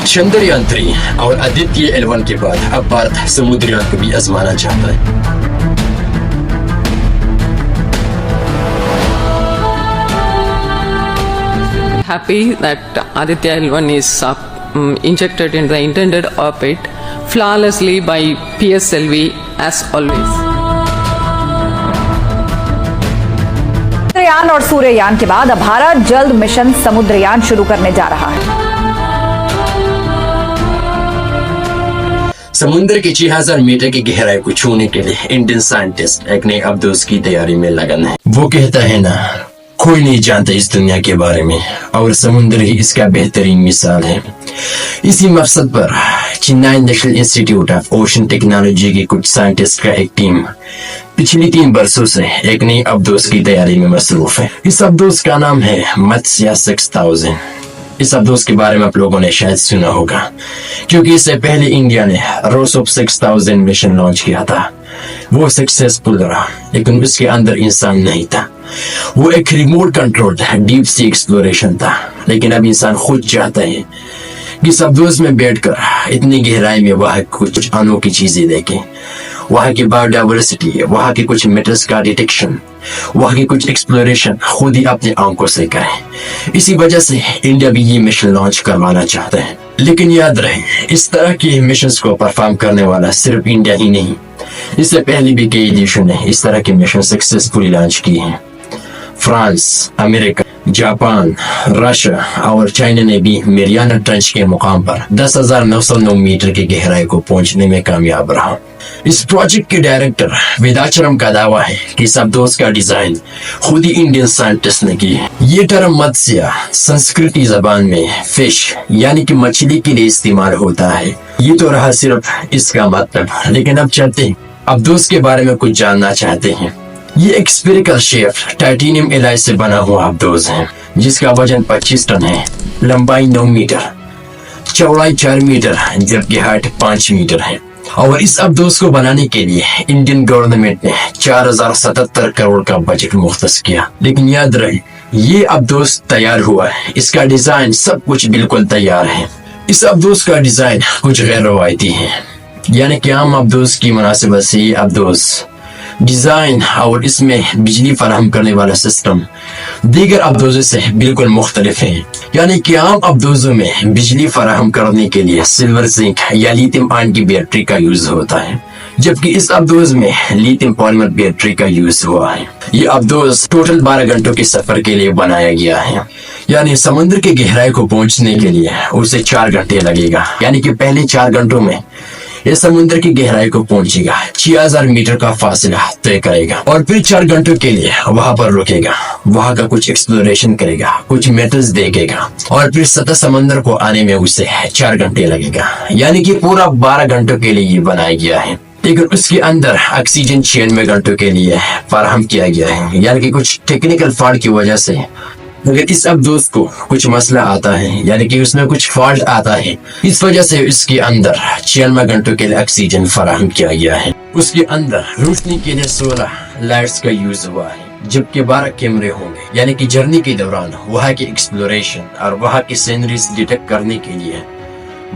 चंद्रयान 3 और आदित्य L1 के बाद अब भारत समुद्रयान को भी आजमाना चाहता है। Happy that Aditya L1 is injected in the intended orbit flawlessly by PSLV as always. Chandrayaan और सूर्ययान के बाद अब भारत जल्द मिशन समुद्रयान शुरू करने जा रहा है। समुद्र की 6000 मीटर की गहराई को छूने के लिए इंडियन साइंटिस्ट एक नए अब्दोस की तैयारी में लगन है। वो कहता है ना, कोई नहीं जानता इस दुनिया के बारे में और समुद्र ही इसका बेहतरीन मिसाल है। इसी मकसद पर Chennai national institute of ocean technology की कुछ साइंटिस्ट का एक टीम पिछले 3 वर्षों से एक नई अब्दोस की तैयारी में मसरूफ है। इस अब्दोस का नाम है मत्स्य 6000। इस अब्दोस के बारे में आप लोगों ने शायद सुना होगा, क्योंकि इससे पहले इंडिया ने रोसोप 6000 मिशन लॉन्च किया था। वो सक्सेसफुल रहा, लेकिन उसके अंदर इंसान नहीं था। वो एक remote controlled deep sea exploration था। लेकिन अब इंसान खुद चाहता है कि इस अब्दोस में बैठकर इतनी गहराई में वह कुछ अनोखी चीजें देखें, वहाँ की बायोडाइवर्सिटी, वहाँ के कुछ मेटल्स का डिटेक्शन, वहाँ की कुछ एक्सप्लोरेशन खुद ही अपनी आंखों से करें। इसी वजह से इंडिया भी ये मिशन लॉन्च करवाना चाहता है। लेकिन याद रहे, इस तरह के मिशंस को परफॉर्म करने वाला सिर्फ इंडिया ही नहीं, इससे पहले भी कई देशों ने इस तरह के मिशन सक्सेसफुली लॉन्च किए हैं। फ्रांस, अमेरिका, जापान, रशिया और चाइना ने भी मेरियाना ट्रेंच के मुकाम पर 10,909 मीटर की गहराई को पहुंचने में कामयाब रहा। इस प्रोजेक्ट के डायरेक्टर वेदाचरम का दावा है कि इस अब्दोस का डिजाइन खुद ही इंडियन साइंटिस्ट ने की है। ये टर्म मत्स्य संस्कृति जबान में फिश यानी कि मछली के लिए इस्तेमाल होता है। ये तो रहा सिर्फ इसका मतलब, लेकिन अब चलते हैं अब्दोस के बारे में कुछ जानना चाहते हैं। ये एक स्फेरिकल शेप टाइटेनियम एलॉय से बना हुआ अब्दोस है, जिसका वजन 25 टन है, लंबाई 9 मीटर, चौड़ाई 4 मीटर, जबकि हाइट 5 मीटर है। और इस अब्दोस को बनाने के लिए इंडियन गवर्नमेंट ने 4077 करोड़ का बजट मुख्तस किया। लेकिन याद रहे, ये अब्दोस तैयार हुआ है, इसका डिजाइन सब कुछ बिल्कुल तैयार है। इस अब्दोस का डिजाइन कुछ गैर रवायती है, यानी कि आम अब्दोस की मुनासिबत से ये अब्दोस डिजाइन और इसमें बिजली फराहम करने वाला सिस्टम दीगर अब्दोज़ों से बिल्कुल मुख्तलिफ है। यानी कि आम अब्दोज़ों में बिजली फराहम करने के लिए सिल्वर जिंक या लिथियम आयन की बैटरी का यूज होता है, जबकि इस अब्दोज़ में लिथियम पॉलीमर बैटरी का यूज हुआ है। ये अब्दोज़ टोटल 12 घंटों के सफर के लिए बनाया गया है, यानी समुद्र की गहराई को पहुंचने के लिए उसे 4 घंटे लगेगा। यानी कि पहले 4 घंटों में ये समुद्र की गहराई को पहुंचेगा, 6000 मीटर का फासला तय करेगा और फिर 4 घंटों के लिए वहां पर रुकेगा, वहां का कुछ एक्सप्लोरेशन करेगा, कुछ मेटल्स देखेगा और फिर सतह समंदर को आने में उसे 4 घंटे लगेगा। यानी कि पूरा 12 घंटों के लिए ये बनाया गया है। लेकिन उसके अंदर ऑक्सीजन 96 घंटों के लिए फराहम किया गया है। यानी कि कुछ टेक्निकल फॉल्ट की वजह से अगर इस अब्दोस को कुछ मसला आता है, यानी कि उसमें कुछ फॉल्ट आता है, इस वजह से इसके अंदर 96 घंटों के लिए ऑक्सीजन फराहम किया गया है। उसके अंदर रोशनी के लिए 16 लाइट्स का यूज हुआ है, जबकि 12 कैमरे होंगे। यानी कि जर्नी के दौरान वहाँ की एक्सप्लोरेशन और वहाँ की सीनरीज डिटेक्ट करने के लिए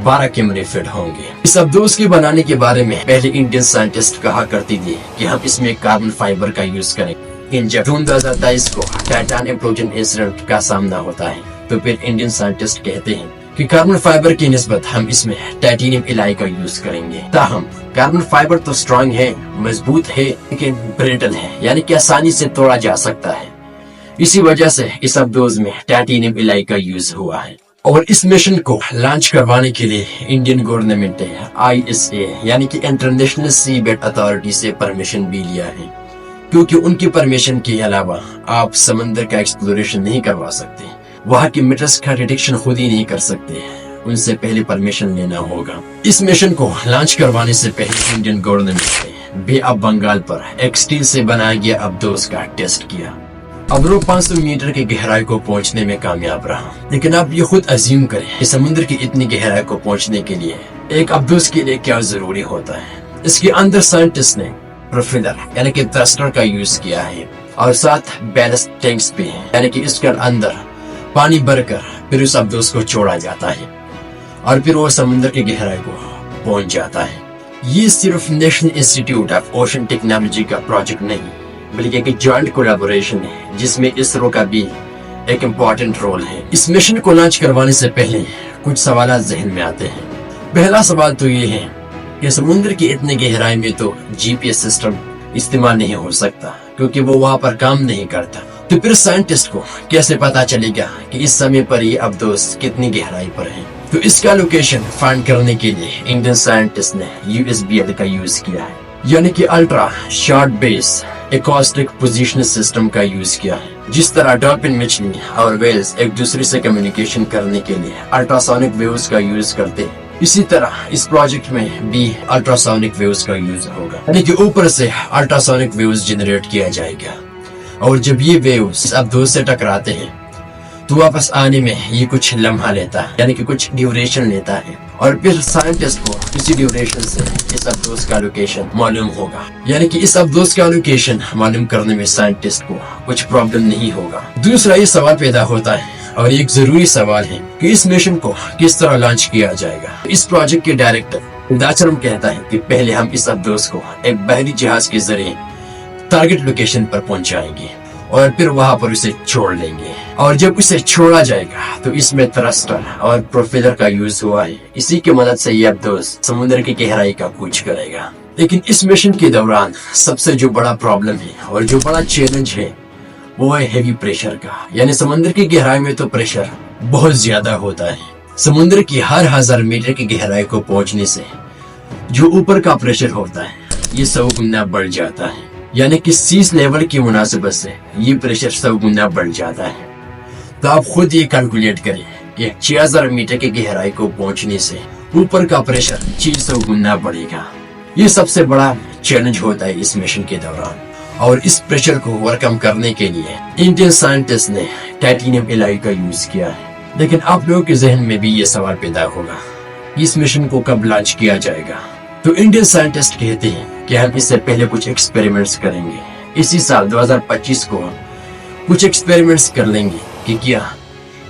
12 कैमरे फिट होंगे। इस अब्दोस के बनाने के बारे में पहले इंडियन साइंटिस्ट कहा करती थी कि हम इसमें कार्बन फाइबर का यूज करेंगे। जब जून 2023 को टाइटान एक्सप्लोजन इंसिडेंट का सामना होता है, तो फिर इंडियन साइंटिस्ट कहते हैं कि कार्बन फाइबर की निस्बत हम इसमें टाइटेनियम एलॉय का यूज करेंगे। ताहम कार्बन फाइबर तो स्ट्रॉन्ग है, मजबूत है, लेकिन ब्रिटल है, यानी कि आसानी से तोड़ा जा सकता है। इसी वजह से इस अब्दोस में टाइटेनियम एलॉय का यूज हुआ है। और इस मिशन को लॉन्च करवाने के लिए इंडियन गवर्नमेंट ने ISA यानी कि इंटरनेशनल सी बेड अथॉरिटी से परमिशन भी लिया है, क्योंकि उनकी परमिशन के अलावा आप समंदर का एक्सप्लोरेशन नहीं करवा सकते, वहाँ की मेटल्स का डिटेक्शन खुद ही नहीं कर सकते, उनसे पहले परमिशन लेना होगा। इस मिशन को लॉन्च करवाने से पहले इंडियन गवर्नमेंट ने बे ऑफ बंगाल पर एक स्टील से बनाया गया अब्दोस का टेस्ट किया। अब वो 500 मीटर की गहराई को पहुंचने में कामयाब रहा। लेकिन आप ये खुद अज्यूम करें कि समुद्र की इतनी गहराई को पहुंचने के लिए एक अब्दोस के लिए क्या जरूरी होता है। इसके अंदर साइंटिस्ट ने प्रोपेलर यानी कि थ्रस्टर का यूज किया है और साथ बैलेस्ट टैंक्स भी हैं, यानी कि इसके अंदर पानी भरकर फिर उस अब्दोस को छोड़ा जाता है और फिर वो समुद्र की गहराई को पहुंच जाता है। ये सिर्फ national institute of ocean technology का प्रोजेक्ट नहीं बल्कि एक जॉइंट कोलैबोरेशन है जिसमें इसरो का भी एक इम्पोर्टेंट रोल है। इस मिशन को लॉन्च करवाने से पहले कुछ सवाल जहन में आते हैं। पहला सवाल तो ये है कि समुद्र की इतनी गहराई में तो जीपीएस सिस्टम इस्तेमाल नहीं हो सकता क्योंकि वो वहां पर काम नहीं करता। तो फिर साइंटिस्ट को कैसे पता चलेगा कि इस समय पर ये अब्दोस कितनी गहराई पर है? तो इसका लोकेशन फाइंड करने के लिए इंडियन साइंटिस्ट ने यूएसबीएल का यूज किया है, यानी कि ultra short base acoustic positional system का यूज किया है। जिस तरह डॉल्फिन मछली और वेल्स एक दूसरे से कम्युनिकेशन करने के लिए अल्ट्रासोनिक वेव्स का यूज करते हैं, इसी तरह इस प्रोजेक्ट में भी अल्ट्रासोनिक वेव्स का यूज होगा, यानी कि ऊपर से अल्ट्रासोनिक वेव्स जनरेट किया जाएगा और जब ये वेव्स अब्दोस से टकराते हैं तो वापस आने में ये कुछ लम्हा लेता है, यानी कि कुछ ड्यूरेशन लेता है और फिर साइंटिस्ट को इसी ड्यूरेशन से इस अब्दोस का लोकेशन मालूम होगा, यानी कि इस अब्दोस का लोकेशन मालूम करने में साइंटिस्ट को कुछ प्रॉब्लम नहीं होगा। दूसरा ये सवाल पैदा होता है और एक जरूरी सवाल है कि इस मिशन को किस तरह लॉन्च किया जाएगा। इस प्रोजेक्ट के डायरेक्टर दाचरम कहता है कि पहले हम इस अब्दोस को एक बहरी जहाज के जरिए टारगेट लोकेशन पर पहुंचाएंगे और फिर वहां पर उसे छोड़ लेंगे और जब उसे छोड़ा जाएगा तो इसमें थ्रस्टर और प्रोपेलर का यूज हुआ है। इसी की मदद से ये अब्दोस समुद्र की गहराई का कूच करेगा। लेकिन इस मिशन के दौरान सबसे जो बड़ा प्रॉब्लम है और जो बड़ा चैलेंज है वो है हेवी प्रेशर का, यानी समुद्र की गहराई में तो प्रेशर बहुत ज्यादा होता है। समुद्र की हर 1000 मीटर की गहराई को पहुंचने से जो ऊपर का प्रेशर होता है ये 100 गुना बढ़ जाता है, यानी कि सीस लेवल की मुनासिबत से ये प्रेशर 100 गुना बढ़ जाता है। तो आप खुद ये कैलकुलेट करें कि 6000 मीटर की गहराई को पहुंचने से ऊपर का प्रेशर 600 गुना बढ़ेगा। ये सबसे बड़ा चैलेंज होता है इस मिशन के दौरान और इस प्रेशर को ओवरकम करने के लिए इंडियन साइंटिस्ट ने टाइटेनियम एलॉय का यूज किया है। लेकिन आप लोगों के जहन में भी ये सवाल पैदा होगा इस मिशन को कब लॉन्च किया जाएगा। तो इंडियन साइंटिस्ट कहते हैं कि हम इससे पहले कुछ एक्सपेरिमेंट्स करेंगे। इसी साल 2025 को कुछ एक्सपेरिमेंट्स कर लेंगे कि क्या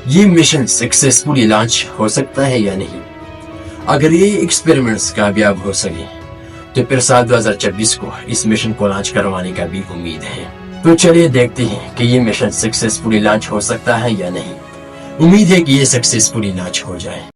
ये मिशन सक्सेसफुली लॉन्च हो सकता है या नहीं। अगर ये एक्सपेरिमेंट्स कामयाब हो सके तो फिर साल 2026 को इस मिशन को लॉन्च करवाने का भी उम्मीद है। तो चलिए देखते हैं कि ये मिशन सक्सेसफुली लॉन्च हो सकता है या नहीं। उम्मीद है कि ये सक्सेसफुली लॉन्च हो जाए।